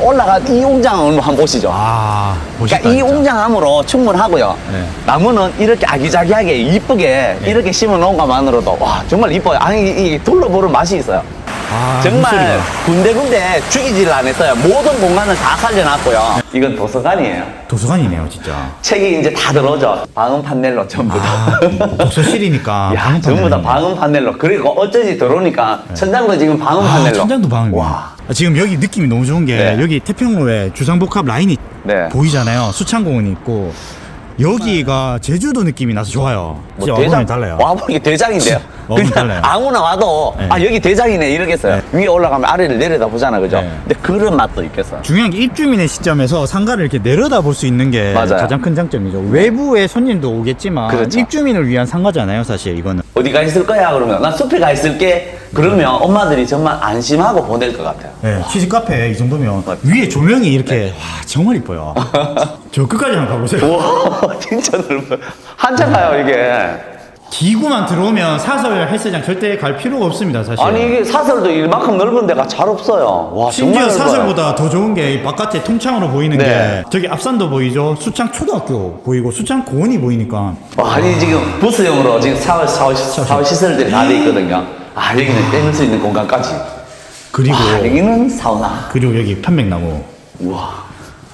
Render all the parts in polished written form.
올라간 이 웅장함을 한번 보시죠. 아, 멋있다. 그러니까 이 진짜. 웅장함으로 충분하고요. 네. 나무는 이렇게 아기자기하게 이쁘게 네. 이렇게 심어 놓은 것만으로도 와 정말 이뻐요. 아니 이 둘러보는 맛이 있어요. 아, 정말 목소리가. 군데군데 죽이지를 안 했어요. 모든 공간을 다 살려놨고요. 이건 도서관이에요. 도서관이네요, 진짜. 책이 이제 다 들어오죠. 방음 판넬로 전부 다. 아, 독서실이니까. 야, 방음 전부 다 판넬이네. 방음 판넬로. 그리고 어쩐지 들어오니까 천장도 지금 방음 아, 판넬로. 천장도 방음이네. 와. 아, 지금 여기 느낌이 너무 좋은 게 네. 여기 태평로에 주상복합 라인이 네. 보이잖아요. 수창공원이 있고 여기가 제주도 느낌이 나서 좋아요. 뭐 진짜 어감이 달라요. 와, 뭐 이게 대장인데요. 어감이 그냥 달라요. 아무나 와도 네. 아 여기 대장이네 이러겠어요. 위에 올라가면 아래를 내려다 보잖아, 그죠? 네. 근데 그런 맛도 있겠어요. 중요한 게 입주민의 시점에서 상가를 이렇게 내려다 볼 수 있는 게 맞아요. 가장 큰 장점이죠. 외부의 손님도 오겠지만 그렇죠. 입주민을 위한 상가잖아요, 사실 이거는. 어디 가 있을 거야? 그러면 나 숲에 가 있을게. 그러면 엄마들이 정말 안심하고 보낼 것 같아요. 네, 취직 카페 이 정도면 맞죠. 위에 조명이 이렇게 와, 정말 이뻐요. 저 끝까지 한번 가보세요. 와, 진짜 넓어요. 한참 가요, 이게. 기구만 들어오면 사설 헬스장 절대 갈 필요가 없습니다, 사실. 아니, 이게 사설도 이만큼 넓은 데가 잘 없어요. 와, 심지어 정말 넓어요. 사설보다 더 좋은 게 이 바깥에 통창으로 보이는 네. 게 저기 앞산도 보이죠? 수창 초등학교 보이고 수창 공원이 보이니까 와, 아니, 지금 부스용으로 지금 샤워 시설들이 다 돼 있거든요. 아, 여기는 떼을 수 있는 공간까지. 그리고 와, 여기는 사우나. 그리고 여기 편백나무 우와.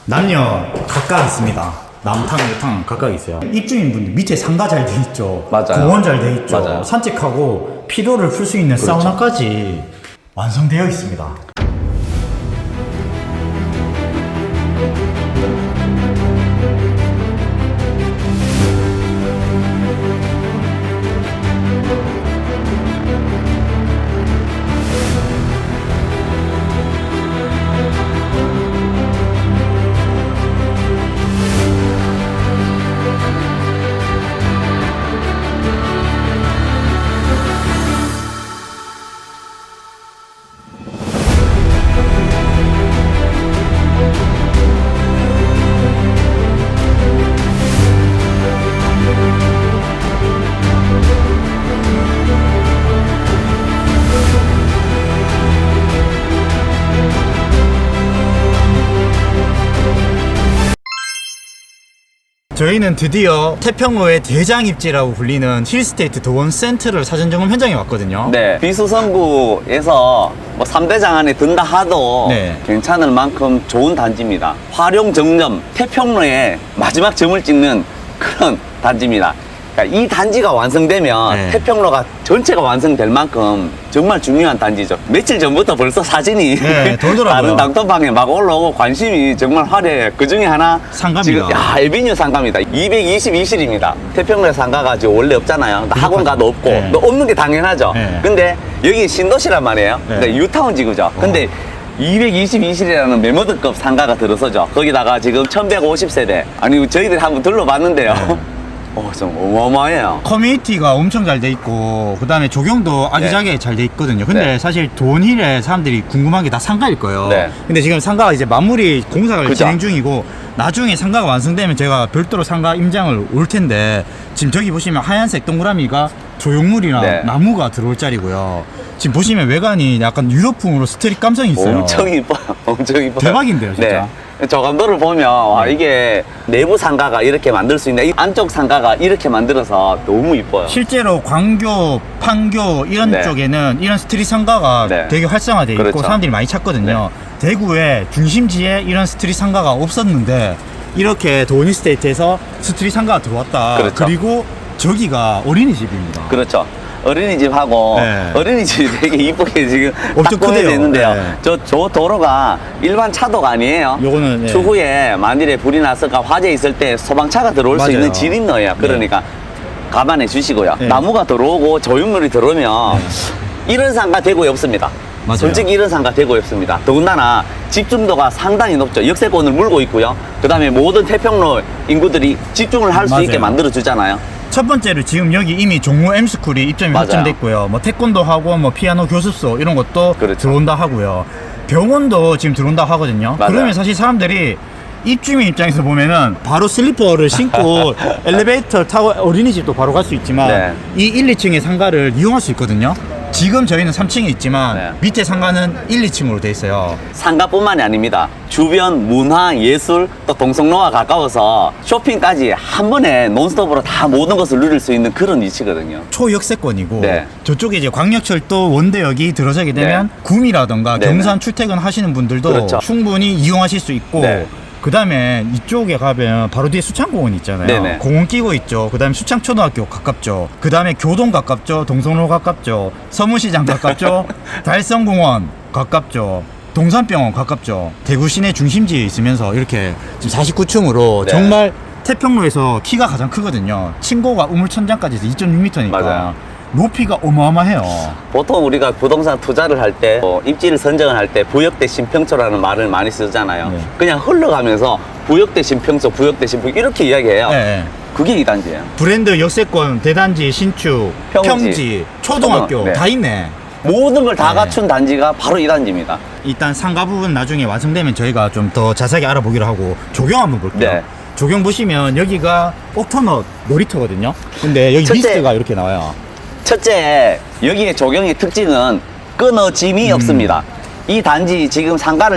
남녀 각각 있습니다. 남탕 여탕 각각 있어요. 입주민분들 밑에 상가 잘 돼 있죠. 맞아요. 공원 잘 돼 있죠. 맞아요. 산책하고 피로를 풀 수 있는 그렇죠. 사우나까지 완성되어 있습니다. 저희는 드디어 태평로의 대장입지라고 불리는 힐스테이트 도원 센트럴 사전점검 현장에 왔거든요. 네. 비수성구에서 뭐 3대장 안에 든다 하도 네. 괜찮을 만큼 좋은 단지입니다. 활용 정점, 태평로에 마지막 점을 찍는 그런 단지입니다. 그러니까 이 단지가 완성되면 네. 태평로가 전체가 완성될 만큼 정말 중요한 단지죠. 며칠 전부터 벌써 사진이 네, 돌더라고요. 다른 단톡방에 막 올라오고 관심이 정말 화려해요. 그 중에 하나 상가입니다. 지금 에비뉴 상가입니다. 222실입니다. 태평로에 상가가 지금 원래 없잖아요. 학원가도 없고 네. 또 없는 게 당연하죠. 네. 근데 여기 신도시란 말이에요. 네. 근데 유타운 지구죠. 근데 222실이라는 메모드급 상가가 들어서죠. 거기다가 지금 1150세대. 아니 저희들이 한번 둘러봤는데요. 네. 좀 어마어마해요. 커뮤니티가 엄청 잘 돼 있고 그 다음에 조경도 아기자기하게 잘 돼 있거든요. 근데 네. 사실 돈힐에 사람들이 궁금한 게 다 상가일 거예요. 네. 근데 지금 상가가 이제 마무리 공사가 그죠. 진행 중이고 나중에 상가가 완성되면 제가 별도로 상가 임장을 올 텐데 지금 저기 보시면 하얀색 동그라미가 조형물이나 네. 나무가 들어올 자리고요. 지금 보시면 외관이 약간 유럽풍으로 스트릿 감성이 있어요. 엄청 이뻐요. 엄청 이뻐요. 대박인데요, 진짜. 네. 저감도를 보면 와 이게 내부 상가가 이렇게 만들 수 있네. 이 안쪽 상가가 이렇게 만들어서 너무 이뻐요. 실제로 광교, 판교 이런 네. 쪽에는 이런 스트릿 상가가 네. 되게 활성화되어 있고 그렇죠. 사람들이 많이 찾거든요. 대구에 중심지에 이런 스트릿 상가가 없었는데 이렇게 도니스테이트에서 스트릿 상가가 들어왔다. 그렇죠. 그리고 저기가 어린이집입니다. 그렇죠. 어린이집하고 네. 어린이집이 되게 이쁘게 지금 엄청 딱 꾸며져 크대요. 있는데요. 네. 저 도로가 일반 차도가 아니에요. 요거는, 네. 추후에 만일에 불이 났을까 화재 있을 때 소방차가 들어올 맞아요. 수 있는 진입로예요. 그러니까 감안해 주시고요. 네. 나무가 들어오고 조형물이 들어오면 이런 상가 대구에 없습니다. 맞아요. 솔직히 이런 상가 대구에 없습니다. 더군다나 집중도가 상당히 높죠. 역세권을 물고 있고요. 그 다음에 모든 태평로 인구들이 집중을 할 수 맞아요. 있게 만들어 주잖아요. 첫 번째로 지금 여기 이미 종로 M스쿨이 입점이 맞아요. 확정됐고요. 뭐 태권도 하고 뭐 피아노 교습소 이런 것도 그렇죠. 들어온다 하고요. 병원도 지금 들어온다 하거든요. 맞아요. 그러면 사실 사람들이 입주민 입장에서 보면은 바로 슬리퍼를 신고 엘리베이터 타고 어린이집도 바로 갈 수 있지만 네. 이 1, 2층의 상가를 이용할 수 있거든요. 지금 저희는 3층에 있지만 네. 밑에 상가는 1, 2층으로 돼 있어요. 상가뿐만이 아닙니다. 주변 문화, 예술, 또 동성로와 가까워서 쇼핑까지 한 번에 논스톱으로 다 모든 것을 누릴 수 있는 그런 위치거든요. 초역세권이고 네. 저쪽에 이제 광역철도 원대역이 들어서게 되면 구미라던가 네. 경산 출퇴근 하시는 분들도 그렇죠. 충분히 이용하실 수 있고 네. 그 다음에 이쪽에 가면 바로 뒤에 수창공원 있잖아요. 네네. 공원 끼고 있죠. 그 다음에 수창초등학교 가깝죠. 그 다음에 교동 가깝죠. 동성로 가깝죠. 서문시장 가깝죠. 달성공원 가깝죠. 동산병원 가깝죠. 대구 시내 중심지에 있으면서 이렇게 지금 49층으로 네. 정말 태평로에서 키가 가장 크거든요. 층고가 우물천장까지 해서 2.6m니까 맞아요. 높이가 어마어마해요. 보통 우리가 부동산 투자를 할 때, 입지를 선정을 할 때 부역대 신평초라는 말을 많이 쓰잖아요. 네. 그냥 흘러가면서 부역대 신평초, 부역대 신평초 이렇게 이야기해요. 네. 그게 이 단지예요. 브랜드 역세권, 대단지, 신축, 평지, 초등학교 네. 다 있네. 모든 걸 다 네. 갖춘 단지가 바로 이 단지입니다. 일단 상가 부분 나중에 완성되면 저희가 좀 더 자세하게 알아보기로 하고 조경 한번 볼게요. 네. 조경 보시면 여기가 옥터넛 놀이터거든요. 근데 여기 첫째. 미스트가 이렇게 나와요. 첫째, 여기의 조경의 특징은 끊어짐이 없습니다. 이 단지 지금 상가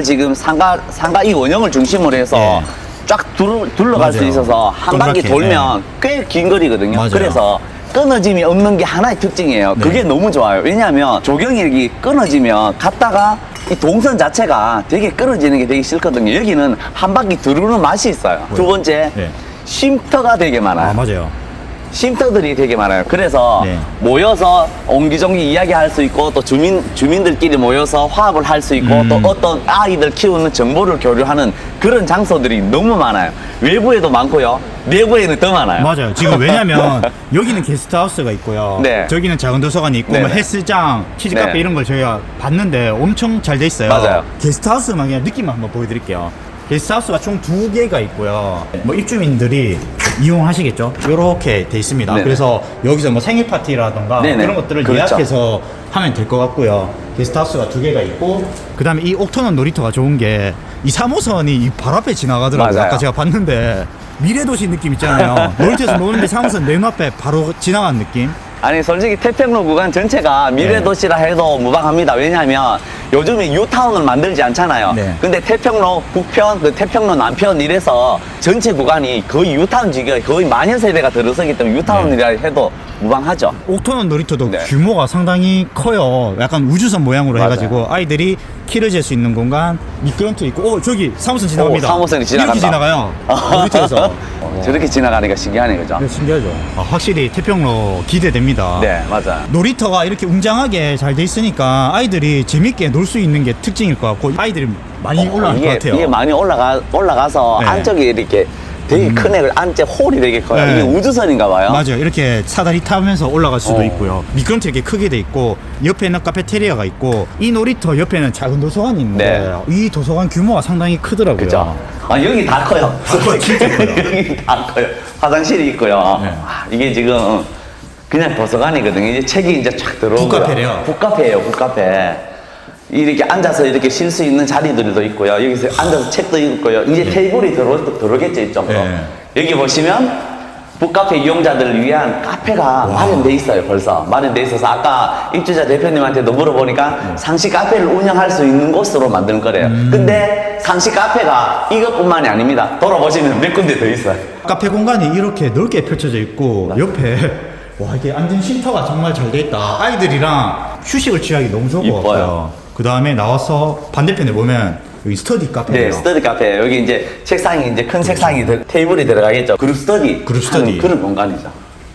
이 원형을 중심으로 해서 네. 쫙 둘러갈 수 맞아요. 있어서 한 바퀴 동그랗게, 돌면 꽤 긴 거리거든요. 맞아요. 그래서 끊어짐이 없는 게 하나의 특징이에요. 네. 그게 너무 좋아요. 왜냐하면 조경이 여기 끊어지면 갔다가 이 동선 자체가 되게 끊어지는 게 되게 싫거든요. 여기는 한 바퀴 두르는 맛이 있어요. 두 번째, 네. 쉼터가 되게 많아요. 아, 맞아요. 쉼터들이 되게 많아요. 그래서 네. 모여서 옹기종기 이야기할 수 있고 또 주민들끼리 모여서 화합을 할 수 있고 또 어떤 아이들 키우는 정보를 교류하는 그런 장소들이 너무 많아요. 외부에도 많고요. 내부에는 더 많아요. 맞아요. 지금 왜냐면 여기는 게스트하우스가 있고요. 네. 저기는 작은 도서관이 있고 네네. 뭐 헬스장, 치즈카페 네. 이런 걸 저희가 봤는데 엄청 잘 돼 있어요. 맞아요. 게스트하우스만 그냥 느낌 한번 보여드릴게요. 게스트하우스가 총 2개가 있고요. 뭐 입주민들이 이용하시겠죠? 이렇게 돼 있습니다. 네네. 그래서 여기서 뭐 생일 파티라던가 네네. 그런 것들을 그렇죠. 예약해서 하면 될 것 같고요. 게스트하우스가 2개가 있고 그 다음에 이 옥터넛 놀이터가 좋은 게 이 3호선이 이 발 앞에 지나가더라고요. 맞아요. 아까 제가 봤는데 미래도시 느낌 있잖아요. 놀이터에서 노는데 3호선 내 눈앞에 바로 지나간 느낌. 아니 솔직히 태평로 구간 전체가 미래도시라 해도 무방합니다. 왜냐하면 요즘에 U타운을 만들지 않잖아요. 네. 근데 태평로 북편, 그 태평로 남편 이래서 전체 구간이 거의 U타운 지기가 거의 만여 세대가 들어서기 때문에 U타운이라 해도 무방하죠. 옥터넛 놀이터도 네. 규모가 상당히 커요. 약간 우주선 모양으로 맞아요. 해가지고 아이들이 키를 잴 수 있는 공간, 미끄럼틀 있고, 저기 3호선 지나갑니다. 3호선이 지나간다. 이렇게 지나가요. 놀이터에서. 저렇게 지나가니까 신기하네, 그죠? 네, 신기하죠. 확실히 태평로 기대됩니다. 네, 맞아요. 놀이터가 이렇게 웅장하게 잘 돼 있으니까 아이들이 재밌게 놀 수 있는 게 특징일 것 같고 아이들이 많이 올라갈 것 같아요. 이게 많이 올라가서 네. 안쪽에 이렇게 되게 큰 애를 안째 홀이 되게 커요. 네. 이게 우주선인가 봐요. 맞아요. 이렇게 사다리 타면서 올라갈 수도 어. 있고요. 미끄럼틀 이렇게 크게 돼 있고 옆에는 카페테리아가 있고 이 놀이터 옆에는 작은 도서관이 있는데 이 도서관 규모가 상당히 크더라고요. 그죠? 아, 여기 다 커요. 다 커요, 진짜 커요. 여기 다 커요. 화장실이 있고요. 네. 아, 이게 지금 그냥 도서관이거든요. 이제 책이 이제 쫙 들어오고요. 북카페래요. 북카페예요, 북카페. 이렇게 앉아서 이렇게 쉴 수 있는 자리들도 있고요. 여기서 앉아서 책도 있고요. 이제 테이블이 들어오겠죠, 이쪽으로. 네. 여기 보시면 북카페 이용자들을 위한 카페가 마련돼 있어요, 벌써. 마련돼 있어서 아까 입주자 대표님한테도 물어보니까 상시 카페를 운영할 수 있는 곳으로 만드는 거래요. 근데 상시 카페가 이것뿐만이 아닙니다. 돌아보시면 몇 군데 더 있어요. 카페 공간이 이렇게 넓게 펼쳐져 있고 옆에 와 이게 앉은 쉼터가 정말 잘 돼 있다. 아이들이랑 휴식을 취하기 너무 좋은 것 이뻐요. 같아요. 그 다음에 나와서 반대편에 보면 여기 스터디 카페예요. 네, 스터디 카페. 여기 이제 책상이 이제 큰 책상이 테이블이 들어가겠죠. 그룹 스터디. 그룹 스터디. 하는 그런 공간이죠.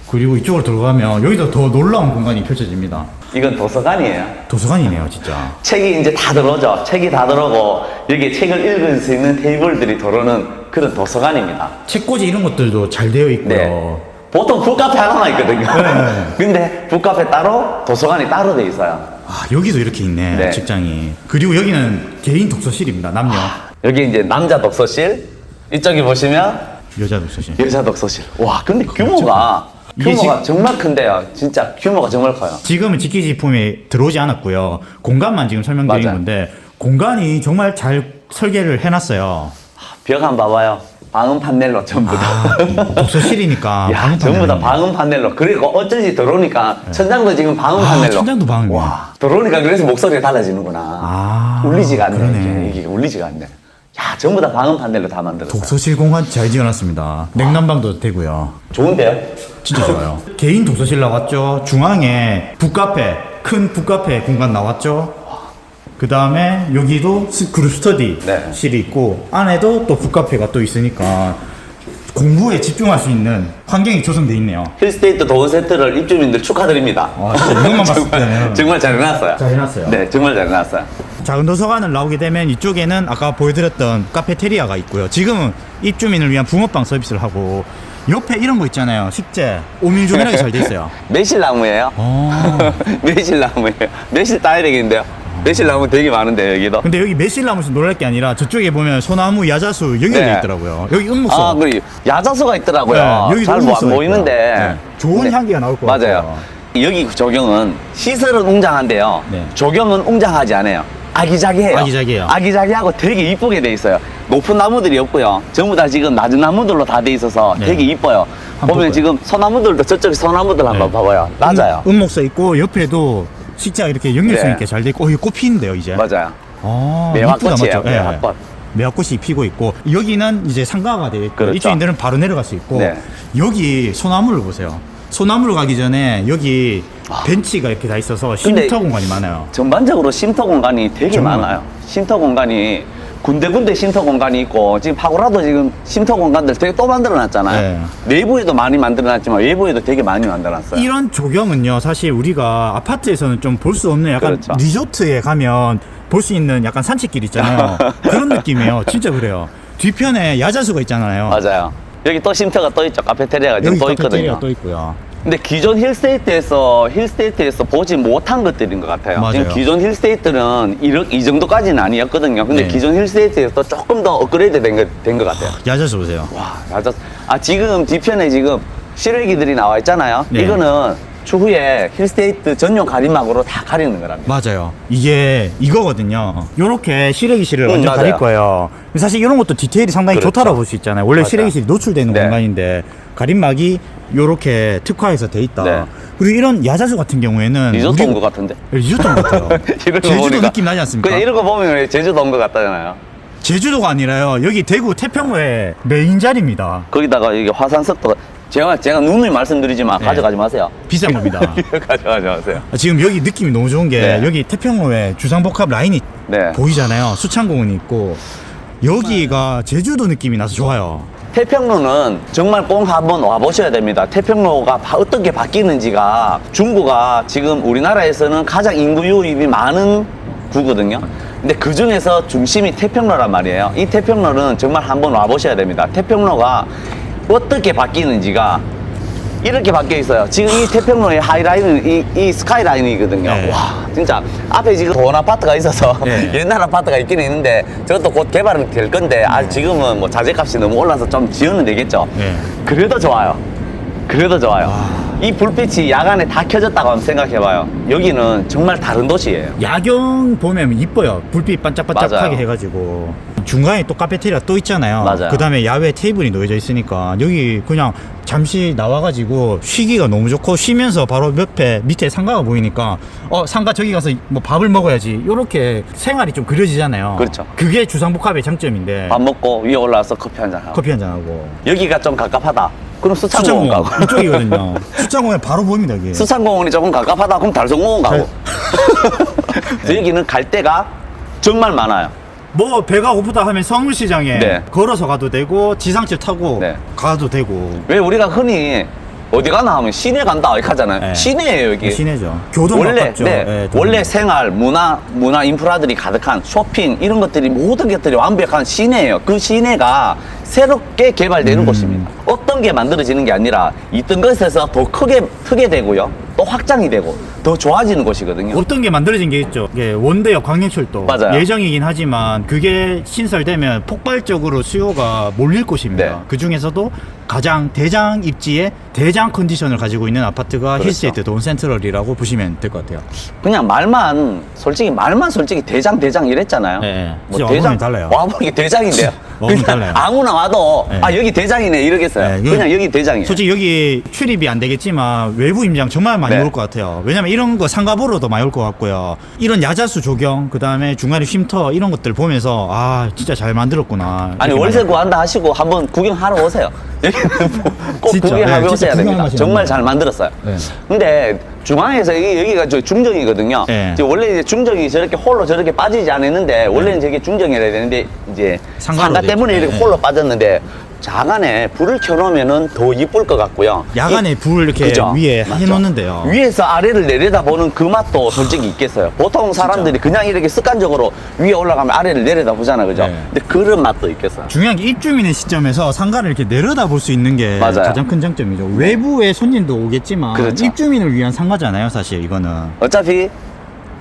그리고 이쪽으로 들어가면 여기도 더 놀라운 공간이 펼쳐집니다. 이건 도서관이에요. 도서관이네요, 진짜. 책이 이제 다 들어오죠. 책이 다 들어오고 여기 책을 읽을 수 있는 테이블들이 들어오는 그런 도서관입니다. 책꽂이 이런 것들도 잘 되어 있고요. 네. 보통 북카페 하나만 있거든요. 네. 근데 북카페 따로, 도서관이 따로 돼 있어요. 아 여기도 이렇게 있네, 네. 책장이. 그리고 여기는 개인 독서실입니다, 남녀. 여기 이제 남자 독서실, 이쪽에 보시면 여자 독서실. 여자 독서실. 와, 근데 규모가 이게 정말 큰데요. 진짜 규모가 정말 커요. 지금은 직기지품이 들어오지 않았고요. 공간만 지금 설명드린 맞아요. 건데 공간이 정말 잘 설계를 해놨어요. 벽 한번 봐봐요. 방음 판넬로 전부 다. 독서실이니까. 야, 방음 전부 다 판넬이네. 방음 판넬로. 그리고 어쩐지 들어오니까 천장도 지금 방음 판넬로. 천장도 방음이야. 와, 들어오니까 그래서 목소리가 달라지는구나. 울리지가 않네. 그러네. 이게 울리지가 않네. 야, 전부 다 방음 판넬로 다 만들었어요. 독서실 공간 잘 지어놨습니다. 냉난방도 되고요. 좋은데요? 진짜 좋아요. 개인 독서실 나왔죠. 중앙에 북카페, 큰 북카페 공간 나왔죠. 그 다음에 여기도 그룹 스터디실이 네. 있고 안에도 또 북카페가 또 있으니까 공부에 집중할 수 있는 환경이 조성돼 있네요. 힐스테이트 도어 세트를 입주민들 축하드립니다. 진짜 이것만 봤을 때는 정말 잘 해놨어요. 잘 해놨어요. 네, 정말 잘 해놨어요. 작은 도서관을 나오게 되면 이쪽에는 아까 보여드렸던 카페테리아가 있고요. 지금은 입주민을 위한 붕어빵 서비스를 하고 옆에 이런 거 있잖아요. 식재 오밀조밀하게 잘 돼 있어요. 매실나무예요. 매실나무예요. 매실 따야 되겠는데요. 매실나무 되게 많은데 여기도. 근데 여기 매실나무에서 놀랄 게 아니라 저쪽에 보면 소나무, 야자수 연결돼 네. 있더라고요. 여기 은목소. 아, 그리고 야자수가 있더라고요. 네, 여기도 잘 은목소가 보이는데. 있고요. 네. 좋은 네. 향기가 나올 것 같아요. 맞아요. 여기 조경은 시설은 웅장한데요. 네. 조경은 웅장하지 않아요. 아기자기해요. 아기자기해요. 아기자기하고 되게 이쁘게 돼 있어요. 높은 나무들이 없고요. 전부 다 지금 낮은 나무들로 다 돼 있어서 네. 되게 이뻐요. 한번 보면 볼까요? 지금 소나무들도 저쪽 소나무들 한번 네. 봐봐요. 낮아요. 은목소 있고 옆에도 식재가 이렇게 연결성 네. 있게 잘 돼 있고 이거 꽃 피는데요 이제. 맞아요. 아, 매화꽃이에요. 이쁘다, 맞죠? 매화꽃. 매화꽃이 피고 있고 여기는 이제 상가가 되어 있고 그렇죠. 이쪽인들은 바로 내려갈 수 있고 네. 여기 소나무를 보세요. 소나무로 가기 전에 여기 벤치가 이렇게 다 있어서 근데 쉼터 공간이 많아요. 전반적으로 쉼터 공간이 되게 정말. 많아요. 쉼터 공간이 군데군데 쉼터 공간이 있고 지금 파고라도 지금 쉼터 공간들 되게 또 만들어놨잖아요. 네. 내부에도 많이 만들어놨지만 외부에도 되게 많이 만들어놨어요. 이런 조경은요 사실 우리가 아파트에서는 좀 볼 수 없는 약간 그렇죠. 리조트에 가면 볼 수 있는 약간 산책길 있잖아요. 그런 느낌이에요. 진짜 그래요. 뒤편에 야자수가 있잖아요. 맞아요. 여기 또 쉼터가 또 있죠. 카페테리아가 지금 여기 또 카페테리아 있거든요. 또 있고요. 근데 기존 힐스테이트에서 보지 못한 것들인 것 같아요. 맞아요. 지금 기존 힐스테이트는 이 정도까지는 아니었거든요. 근데 네. 기존 힐스테이트에서 조금 더 업그레이드 된 것 같아요. 야자수 보세요. 와, 맞아. 지금 뒤편에 지금 실외기들이 나와 있잖아요. 네. 이거는 추후에 힐스테이트 전용 가림막으로 다 가리는 거랍니다. 맞아요. 이게 이거거든요. 요렇게 실외기실을 완전 맞아요. 가릴 거예요. 사실 이런 것도 디테일이 상당히 그렇죠. 좋다라고 볼 수 있잖아요. 원래 맞아요. 실외기실이 노출되는 네. 공간인데 가림막이 요렇게 특화해서 돼 있다. 네. 그리고 이런 야자수 같은 경우에는 리조트 우리- 온 것 같은데. 리조트 온 것 같아요. 이런 거 제주도 보니까. 느낌 나지 않습니까? 그냥 이런 거 보면 왜 제주도 온 것 같다잖아요. 제주도가 아니라요. 여기 대구 태평로의 메인 자리입니다. 거기다가 이게 화산석도 제가 누누이 말씀드리지만 네. 가져가지 마세요. 비싼 겁니다. 가져가지 마세요. 지금 여기 느낌이 너무 좋은 게 네. 여기 태평로에 주상복합 라인이 네. 보이잖아요. 수창공원이 있고 여기가 제주도 느낌이 나서 좋아요. 태평로는 정말 꼭 한번 와보셔야 됩니다. 태평로가 어떻게 바뀌는지가 중구가 지금 우리나라에서는 가장 인구 유입이 많은 구거든요. 근데 그 중에서 중심이 태평로란 말이에요. 이 태평로는 정말 한번 와보셔야 됩니다. 태평로가 어떻게 바뀌는지가 이렇게 바뀌어 있어요. 지금 이 태평로의 하이라인은 이 스카이라인이거든요. 네. 와, 진짜 앞에 지금 좋은 아파트가 있어서 네. 옛날 아파트가 있긴 있는데 저것도 곧 개발은 될 건데 지금은 뭐 자재값이 너무 올라서 좀 지어는 되겠죠. 네. 그래도 좋아요. 그래도 좋아요. 이 불빛이 야간에 다 켜졌다고 한번 생각해봐요. 여기는 정말 다른 도시예요. 야경 보면 이뻐요. 불빛 반짝반짝하게 맞아요. 해가지고 중간에 또 카페테리아 또 있잖아요. 맞아요. 그 다음에 야외 테이블이 놓여져 있으니까 여기 그냥 잠시 나와가지고 쉬기가 너무 좋고 쉬면서 바로 옆에 밑에 상가가 보이니까 상가 저기 가서 뭐 밥을 먹어야지 이렇게 생활이 좀 그려지잖아요. 그렇죠. 그게 주상복합의 장점인데 밥 먹고 위에 올라와서 커피 한잔 하고. 커피 한잔 하고 여기가 좀 갑갑하다. 그럼 수창공원 가고. 이쪽이거든요. 수창공원 바로 보입니다 여기. 수창공원이 조금 갑갑하다. 그럼 달성공원 가고. 여기는 갈 데가 정말 많아요. 뭐 배가 고프다 하면 서울시장에 네. 걸어서 가도 되고 지상철 타고 네. 가도 되고. 왜 우리가 흔히 어디 가나 하면 시내 간다 이렇게 하잖아요. 네. 시내예요 여기. 시내죠. 교동 원래 가깝죠. 네, 원래 생활 문화 인프라들이 가득한 쇼핑 이런 것들이 모든 것들이 완벽한 시내예요. 그 시내가 새롭게 개발되는 곳입니다. 어떤 게 만들어지는 게 아니라 있던 것에서 더 크게 되고요. 또 확장이 되고 더 좋아지는 곳이거든요. 어떤 게 만들어진 게 있죠. 이게 원대역 광역철도 맞아요. 예정이긴 하지만 그게 신설되면 폭발적으로 수요가 몰릴 곳입니다. 네. 그 중에서도 가장 대장 입지의 대장 컨디션을 가지고 있는 아파트가 그렇죠. 힐스테이트 돈센트럴이라고 보시면 될 것 같아요. 그냥 말만 솔직히 대장 이랬잖아요. 네. 뭐 진짜 와보면 달라요. 와보니 대장인데요. 그냥 달라요. 아무나 와도 네. 아 여기 대장이네 이러겠어요. 네, 그냥 여기 대장이에요. 솔직히 여기 출입이 안 되겠지만 외부 임장 정말 많이 네. 올 것 같아요. 왜냐면 이런 거 상가보러도 많이 올 것 같고요. 이런 야자수 조경, 그 다음에 중간에 쉼터 이런 것들 보면서 아 진짜 잘 만들었구나. 아니 이렇게 월세 많이 구한다 하시고 한번 구경하러 오세요. 여기는 꼭 진짜, 구경하고 네, 진짜 오셔야 됩니다. 구경하시는 정말 거예요. 잘 만들었어요. 네. 근데 중앙에서 여기가 저 중정이거든요. 네. 이제 원래 이제 중정이 저렇게 홀로 저렇게 빠지지 않았는데 원래는 저게 중정이라 되는데 이제 상가로 상가 돼 때문에 있죠. 이렇게 네. 홀로 빠졌는데 자간에 불을 켜놓으면은 더 이쁠 것 같고요. 야간에 불 이렇게 그죠? 위에 맞죠? 해놓는데요. 위에서 아래를 내려다보는 그 맛도 솔직히 있겠어요. 보통 사람들이 그냥 이렇게 습관적으로 위에 올라가면 아래를 내려다보잖아요, 그죠? 네. 근데 그런 맛도 있겠어요. 중요한 게 입주민의 시점에서 상가를 이렇게 내려다볼 수 있는 게 맞아요. 가장 큰 장점이죠. 외부의 손님도 오겠지만 그렇죠. 입주민을 위한 상가잖아요, 사실 이거는. 어차피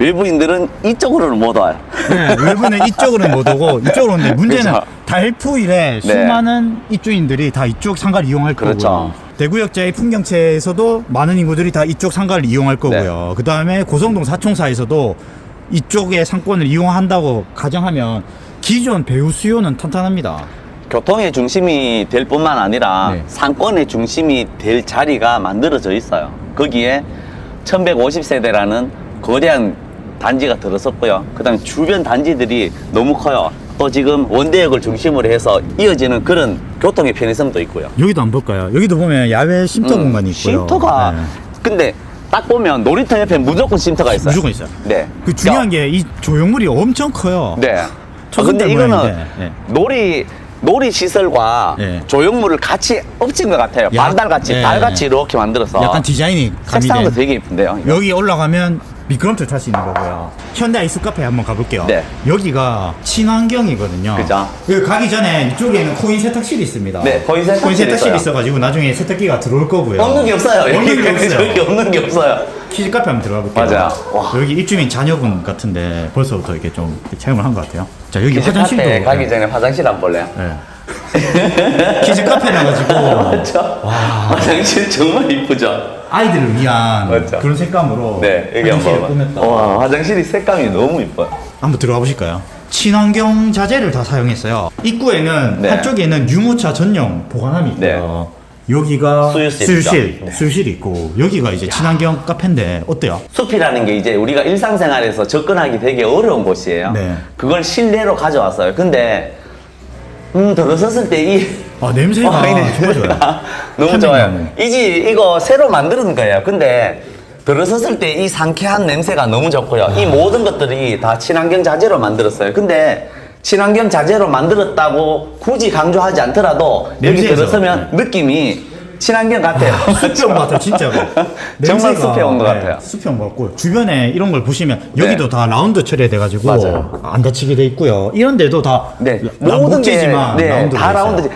외부인들은 이쪽으로는 못 와요. 네, 외부는 이쪽으로는 못 오고 이쪽으로 오는데 문제는 그렇죠. 달푸일에 네. 수많은 입주인들이 다 이쪽 상가를 이용할 그렇죠. 거고요. 대구역자의 풍경채에서도 많은 인구들이 다 이쪽 상가를 이용할 거고요. 그 다음에 고성동 사총사에서도 이쪽의 상권을 이용한다고 가정하면 기존 배우 수요는 탄탄합니다. 교통의 중심이 될 뿐만 아니라 네. 상권의 중심이 될 자리가 만들어져 있어요. 거기에 1150세대라는 거대한 단지가 들어섰고요. 그 다음에 주변 단지들이 너무 커요. 또 지금 원대역을 중심으로 해서 이어지는 그런 교통의 편의성도 있고요. 여기도 한번 볼까요? 여기도 보면 야외 쉼터 공간이 있고요. 쉼터가 네. 근데 딱 보면 놀이터 옆에 무조건 쉼터가 있어요. 무조건 있어요. 네. 그 중요한 게 이 조형물이 엄청 커요. 네. 초승달 근데 이거는 모양인데, 네. 놀이 시설과 네. 조형물을 같이 엎친 것 같아요. 야, 반달같이 네. 달같이 이렇게 만들어서 약간 디자인이 색상도 가미된. 되게 이쁜데요. 이거. 여기 올라가면 미끄럼틀 탈 수 있는 거고요. 현대 아이스 카페 한번 가볼게요. 네. 여기가 친환경이거든요. 그죠. 여기 가기 전에 이쪽에는 코인 세탁실이 있습니다. 네, 코인 세탁실이 있어요. 있어가지고 나중에 세탁기가 들어올 거고요. 없는 게 없어요. 없는 게 없어요. 저기 없는 게 없어요. 키즈 카페 한번 들어가 볼게요. 맞아요. 와. 여기 입주민 자녀분 같은데 벌써부터 이렇게 좀 체험을 한 것 같아요. 자 여기 키즈 화장실도 카페 가기 전에 화장실 한번 볼래요? 네. 키즈 카페라 가지고 맞죠? 화장실 정말 이쁘죠? 아이들을 위한 맞죠. 그런 색감으로 네, 여기 화장실을 한번 꾸몄다. 와, 화장실이 색감이 너무 이뻐요. 한번 들어가 보실까요? 친환경 자재를 다 사용했어요. 입구에는 네. 한쪽에는 유모차 전용 보관함이 있고요. 여기가 수유실이죠. 네. 수유실이 있고 여기가 이제 친환경 카페인데 어때요? 숲이라는 게 이제 우리가 일상생활에서 접근하기 되게 어려운 곳이에요. 네. 그걸 실내로 가져왔어요. 근데 들어섰을 때 이 냄새가 정말 좋아요. 너무 편백나무. 좋아요. 이거 새로 만드는 거예요. 근데 들어섰을 때 이 상쾌한 냄새가 너무 좋고요. 이 모든 것들이 다 친환경 자재로 만들었어요. 근데 친환경 자재로 만들었다고 굳이 강조하지 않더라도 여기 냄새에서. 들어서면 느낌이 친환경 같아요. 숲에 온 것 같아요, 진짜로. 정말 냄새가, 숲에 온 것 같아요. 숲에 온 것 같고 주변에 이런 걸 보시면 여기도 네. 다 라운드 처리돼가지고 맞아요. 안 다치게 돼 있고요. 이런 데도 다 네, 모든 게지만 네, 다 라운드.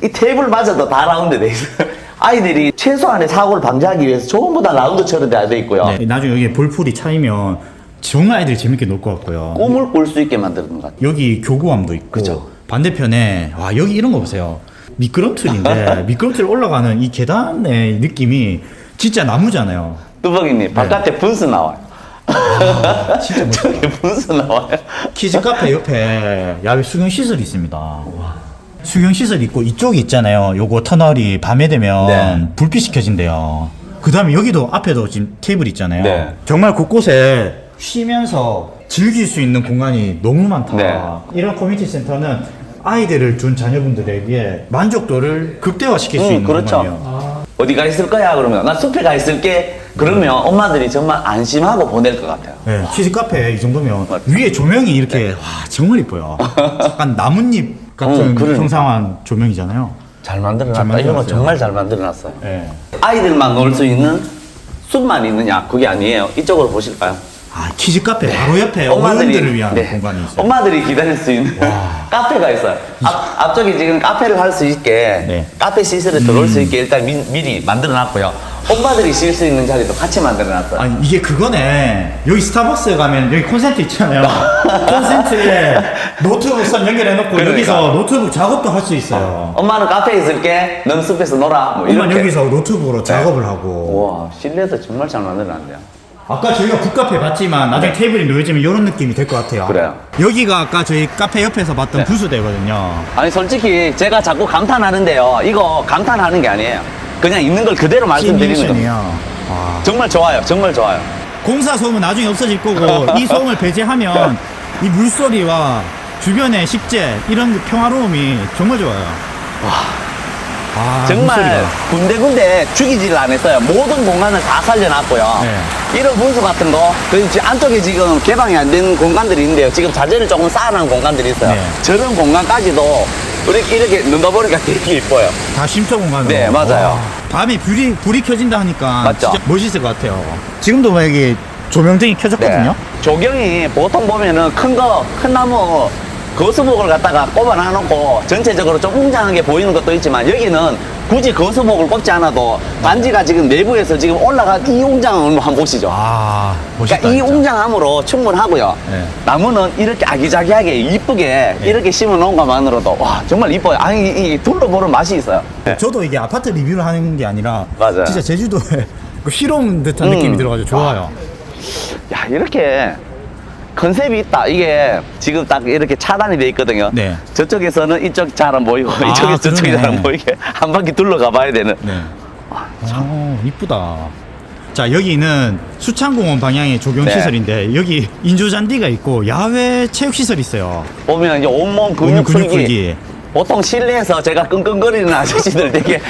이 테이블마저도 다 라운드 돼 있어요. 아이들이 최소한의 사고를 방지하기 위해서 전부 다 라운드 처리돼야 돼 있고요. 네, 나중에 여기 볼풀이 차이면 정말 아이들이 재밌게 놀 것 같고요. 꿈을 꿀 수 있게 만드는 것 같아요. 여기 교구함도 있고 그죠. 반대편에 와 여기 이런 거 보세요. 미끄럼틀인데 미끄럼틀 올라가는 이 계단의 느낌이 진짜 나무잖아요. 뚜벅이님 바깥에 분수 나와요. 진짜 멋있다. 저기 분수 나와요. 키즈 카페 옆에 야외 수경 시설이 있습니다. 수경 시설 있고 이쪽이 있잖아요. 요거 터널이 밤에 되면 네. 불빛이 켜진대요. 그 다음에 여기도 앞에도 지금 테이블 있잖아요. 네. 정말 곳곳에 쉬면서 즐길 수 있는 공간이 너무 많다. 네. 이런 커뮤니티 센터는 아이들을 둔 자녀분들에게 만족도를 극대화시킬 수 있는 그렇죠. 공간이에요. 어디 가 있을 거야? 그러면 나 숲에 가 있을게. 그러면 엄마들이 정말 안심하고 보낼 것 같아요. 네, 키즈 카페 이 정도면 맞죠. 위에 조명이 이렇게 와 정말 이뻐요. 약간 나뭇잎 같은 그러니까. 형상한 조명이잖아요. 잘 만들어놨다. 잘 이런 거 만들어놨어요. 정말 잘 만들어놨어요. 네. 아이들만 놀 수 있는 숲만 있느냐? 그게 아니에요. 이쪽으로 보실까요? 아 키즈 카페 바로 옆에 어른들을 위한 네, 공간이 있어요. 엄마들이 기다릴 수 있는 카페가 있어요. 앞쪽에 지금 카페를 할 수 있게 네. 카페 시설에 들어올 수 있게 일단 미리 만들어놨고요. 엄마들이 쉴 수 있는 자리도 같이 만들어놨어요. 아니 이게 그거네. 여기 스타벅스 가면 여기 콘센트 있잖아요. 콘센트에 노트북 선 연결해놓고 그러니까. 여기서 노트북 작업도 할 수 있어요. 엄마는 카페에 있을게, 넌 숲에서 놀아. 뭐 엄마 이렇게. 여기서 노트북으로 작업을 하고. 와, 실내도 정말 잘 만들어놨네요. 아까 저희가 북카페 봤지만 나중에 네. 테이블이 놓여지면 이런 느낌이 될 것 같아요. 그래요. 여기가 아까 저희 카페 옆에서 봤던 네. 부수대거든요. 아니 솔직히 제가 자꾸 감탄하는데요. 이거 감탄하는 게 아니에요. 그냥 있는 걸 그대로 말씀드리는 겁니다. 시뮬레이션이요. 와. 정말 좋아요. 정말 좋아요. 공사 소음은 나중에 없어질 거고 이 소음을 배제하면 이 물소리와 주변의 식재 이런 평화로움이 정말 좋아요. 아, 정말 물소리가. 군데군데 죽이지를 않았어요. 모든 공간을 다 살려놨고요. 네. 이런 분수 같은 거, 그 안쪽에 지금 개방이 안 된 공간들이 있는데요. 지금 자재를 조금 쌓아놓은 공간들이 있어요. 네. 저런 공간까지도 이렇게 넣다 보니까 되게 이뻐요. 다 쉼터 공간으로. 네, 맞아요. 와, 밤에 불이 켜진다 하니까 맞죠? 진짜 멋있을 것 같아요. 지금도 뭐 여기 조명등이 켜졌거든요. 네. 조경이 보통 보면은 큰 나무 거수목을 갖다가 꼽아 놔놓고 전체적으로 좀 웅장하게 보이는 것도 있지만 여기는 굳이 거수목을 꼽지 않아도 단지가 지금 내부에서 지금 올라간 이 웅장함을 한번 보시죠. 아, 멋있다. 그러니까 이 진짜. 웅장함으로 충분하고요. 네. 나무는 이렇게 아기자기하게 이쁘게 이렇게 심어 놓은 것만으로도 와 정말 이뻐요. 아니 이 둘러보는 맛이 있어요. 네. 저도 이게 아파트 리뷰를 하는 게 아니라 맞아요. 진짜 제주도에 그 실온 듯한 느낌이 들어가지고 좋아요. 야 이렇게 컨셉이 있다. 이게 지금 딱 이렇게 차단이 돼 있거든요. 네. 저쪽에서는 이쪽 잘 안 보이고 아, 이쪽에서 저쪽이 그러네. 잘 안 보이게 한 바퀴 둘러가 봐야 되는. 네. 이쁘다. 자, 여기는 수창공원 방향의 조경 네. 시설인데 여기 인조잔디가 있고 야외 체육 시설이 있어요. 보면 이제 온몸 근육 오늘 근육 풀기. 풀기. 보통 실내에서 제가 끙끙거리는 아저씨들 되게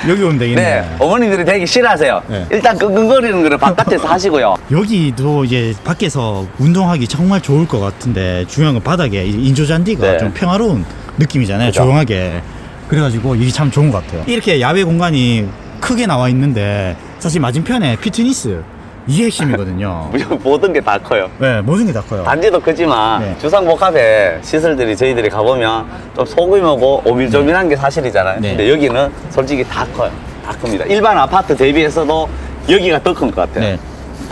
여기 오면 되겠네. 네, 어머니들이 되게 싫어하세요. 네. 일단 끙끙거리는 거를 바깥에서 하시고요. 여기도 이제 밖에서 운동하기 정말 좋을 것 같은데 중요한 건 바닥에 이 인조잔디가 네. 좀 평화로운 느낌이잖아요. 그죠. 조용하게. 그래가지고 이게 참 좋은 것 같아요. 이렇게 야외 공간이 크게 나와 있는데 사실 맞은편에 피트니스 이게 핵심이거든요. 모든 게 다 커요. 네, 모든 게 다 커요. 단지도 크지만 네. 주상복합의 시설들이 저희들이 가보면 좀 소규모고 오밀조밀한 게 사실이잖아요. 네. 근데 여기는 솔직히 다 커요. 다 큽니다. 일반 아파트 대비해서도 여기가 더 큰 것 같아요. 네.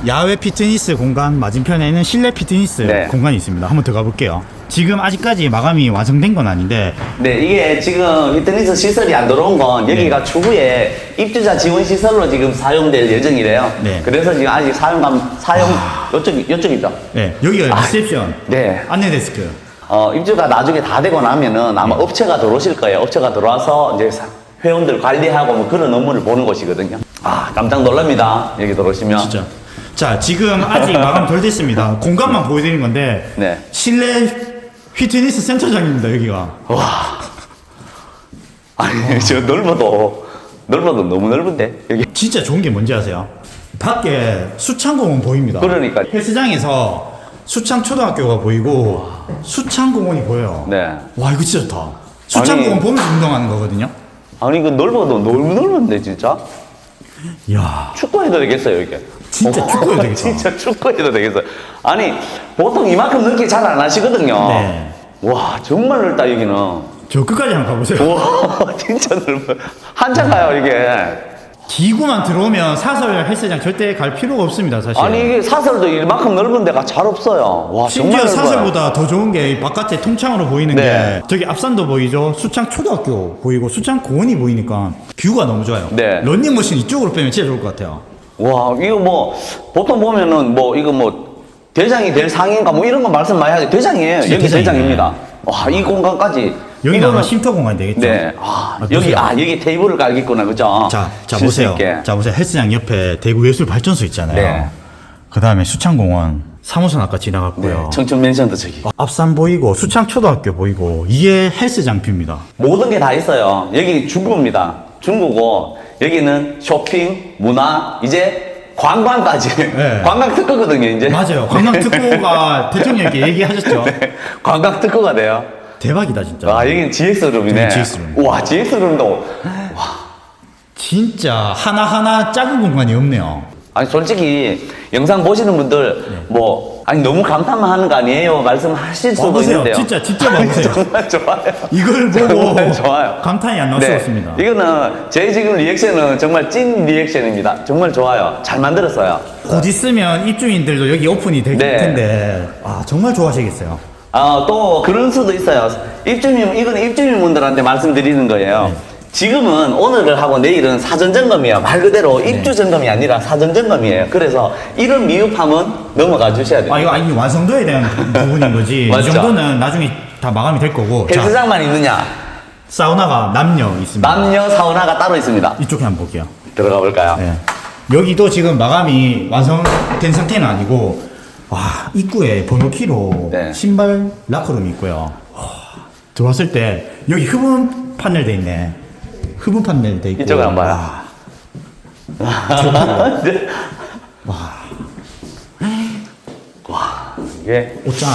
야외 피트니스 공간 맞은편에는 실내 피트니스 네. 공간이 있습니다. 한번 들어가 볼게요. 지금 아직까지 마감이 완성된 건 아닌데 네, 이게 지금 피트니스 시설이 안 들어온 건 여기가 네. 추후에 입주자 지원 시설로 지금 사용될 예정이래요. 네. 그래서 지금 아직 사용 요쪽이죠. 네, 여기가 아, 리셉션, 네. 안내 데스크. 입주가 나중에 다 되고 나면은 아마 네. 업체가 들어오실 거예요. 업체가 들어와서 이제 회원들 관리하고 뭐 그런 업무를 보는 곳이거든요. 아, 깜짝 놀랍니다. 여기 들어오시면. 진짜. 자, 지금 아직 마감 덜 됐습니다. 공간만 보여드리는 건데 네. 실내 피트니스 센터장입니다. 여기가. 와. 아니, 저 넓어도 너무 넓은데, 여기. 진짜 좋은 게 뭔지 아세요? 밖에 수창공원 보입니다. 그러니까. 헬스장에서 수창초등학교가 보이고 수창공원이 보여요. 네. 와, 이거 진짜 좋다. 수창공원 아니. 보면서 운동하는 거거든요. 아니, 이거 넓어도 너무 넓은데, 진짜? 이야, 축구해도 되겠어요, 이게. 진짜 축구해도 되겠다. 진짜 축구해도 되겠어요. 아니, 보통 이만큼 넓게 잘 안 하시거든요. 네. 와, 정말 넓다, 여기는. 저 끝까지 한번 가보세요. 와, 진짜 넓어. 한참 가요, 이게. 기구만 들어오면 사설 헬스장 절대 갈 필요가 없습니다, 사실. 아니, 이게 사설도 이만큼 넓은 데가 잘 없어요. 와, 심지어 정말 넓어요. 사설보다 더 좋은 게 바깥에 통창으로 보이는 네. 게 저기 앞산도 보이죠? 수창 초등학교 보이고 수창 공원이 보이니까 뷰가 너무 좋아요. 네. 런닝머신 이쪽으로 빼면 진짜 좋을 것 같아요. 와, 이거 뭐, 보통 보면은 뭐, 이거 뭐, 대장이 될 상인가 뭐 이런 거 말씀 많이 하죠. 대장이에요. 진짜 여기 대장이네. 대장입니다. 와, 이 공간까지. 여기는 아마 이거는- 쉼터 공간이 되겠죠? 네. 아, 여기, 보세요. 여기 테이블을 깔겠구나. 그죠? 자 쉴수 보세요. 있게. 자 보세요. 헬스장 옆에 대구 예술 발전소 있잖아요. 네. 그 다음에 수창공원 사무소 아까 네. 지나갔고요. 청춘 맨션도 저기. 앞산 보이고 수창 초등학교 보이고 이게 헬스장 뷰입니다. 모든 게 다 있어요. 여기 중구입니다. 중구고, 여기는 쇼핑, 문화, 이제 관광까지. 네. 관광 특허거든요, 이제. 맞아요. 관광특보가 대통령께 얘기하셨죠? 네. 관광 특허가 돼요. 대박이다 진짜. 아, 여기는 GX룸이네. 여기 GX룸. 우와, GX룸도. 진짜 하나하나 작은 공간이 없네요. 아니, 솔직히, 영상 보시는 분들, 뭐, 아니, 너무 감탄만 하는 거 아니에요? 말씀하실 수도 와보세요. 있는데요. 진짜 직접 와보세요. 정말 좋아요. 이걸 보고 정말 좋아요. 감탄이 안 나올 네. 수가 없습니다. 이거는 제 지금 리액션은 정말 찐 리액션입니다. 정말 좋아요. 잘 만들었어요. 곧 있으면 입주민들도 여기 오픈이 될 네. 텐데 아 정말 좋아하시겠어요. 또 그런 수도 있어요. 이거는 입주민분들한테 말씀드리는 거예요. 지금은 오늘을 하고 내일은 사전 점검이야. 말 그대로 입주 점검이 아니라 사전 점검이에요. 그래서 이런 미흡함은 넘어가 주셔야 돼요. 이거 완성도에 대한 부분인 거지. 맞죠? 이 정도는 나중에 다 마감이 될 거고. 자, 헬스장만 있느냐? 사우나가 남녀 있습니다. 남녀 사우나가 따로 있습니다. 이쪽에 한번 볼게요. 들어가 볼까요? 네. 여기도 지금 마감이 완성된 상태는 아니고, 와, 입구에 번호키로 네. 신발 라커룸이 있고요. 와, 들어왔을 때 여기 흡음 판넬 돼 있네. 흡음 판넬 돼 있고. 이쪽을 한번 봐요. 와, 이게 옷장.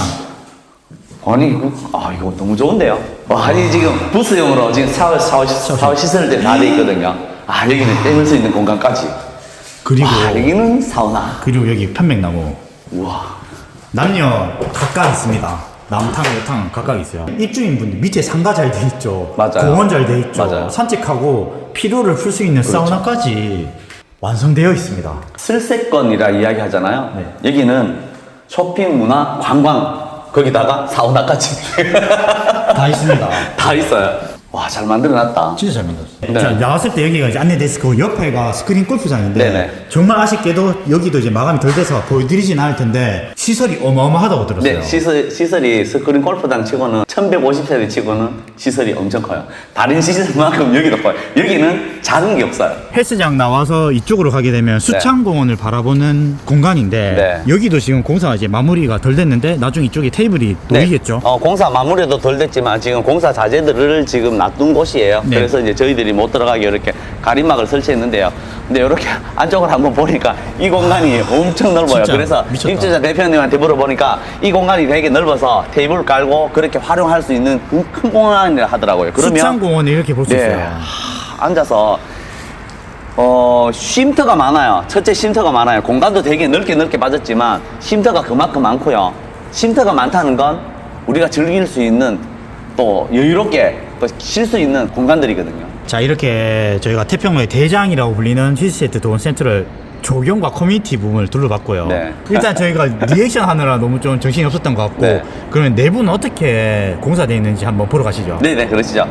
아니 이거 너무 좋은데요. 와, 아니 지금 부스용으로 지금 샤워 시설들 다 돼 있거든요. 아, 여기는 떼물 수 있는 공간까지. 그리고, 와, 여기는 사우나. 그리고 여기 편백나무. 우와. 남녀 각각 있습니다. 남탕, 여탕 각각 있어요. 입주인분들 밑에 상가 잘 돼 있죠. 맞아요. 공원 잘 돼 있죠. 맞아요. 산책하고 피로를 풀 수 있는 사우나까지 완성되어 있습니다. 슬세권이라 이야기 하잖아요. 네. 여기는 쇼핑, 문화, 관광, 거기다가 사우나까지 다 있습니다. 다 있어요. 와, 잘 만들어놨다. 진짜 잘 만들었어요. 네. 자, 나왔을 때 여기가 이제 안내 데스크고 옆에가 스크린 골프장인데 네네. 정말 아쉽게도 여기도 이제 마감이 덜 돼서 보여드리진 않을 텐데 시설이 어마어마하다고 들었어요. 네, 시설이 스크린 골프장 치고는 1150세대 치고는 시설이 엄청 커요. 다른 시설만큼 여기도 커요. 여기는 작은 게 없어요. 헬스장 나와서 이쪽으로 가게 되면 수창공원을 바라보는 공간인데 네. 여기도 지금 공사가 이제 마무리가 덜 됐는데 나중에 이쪽에 테이블이 놓이겠죠. 공사 마무리도 덜 됐지만 지금 공사 자재들을 지금 놔둔 곳이에요. 네. 그래서 이제 저희들이 못 들어가게 이렇게 가림막을 설치했는데요. 근데 이렇게 안쪽을 한번 보니까 이 공간이 엄청 넓어요. 진짜 그래서 미쳤다. 입주자 대표님한테 물어보니까 이 공간이 되게 넓어서 테이블 깔고 그렇게 활용할 수 있는 큰 공간이라 하더라고요. 그러면 수창공원을 이렇게 볼 수 네, 있어요. 앉아서 쉼터가 많아요. 첫째 쉼터가 많아요. 공간도 되게 넓게 빠졌지만 쉼터가 그만큼 많고요. 쉼터가 많다는 건 우리가 즐길 수 있는 또 여유롭게 쉴 수 있는 공간들이거든요. 자, 이렇게 저희가 태평로의 대장이라고 불리는 힐스테이트 도원 센터를 조경과 커뮤니티 부분을 둘러봤고요. 네. 일단 저희가 리액션 하느라 너무 좀 정신이 없었던 것 같고 네. 그러면 내부는 어떻게 공사되어 있는지 한번 보러 가시죠. 네네, 그러시죠.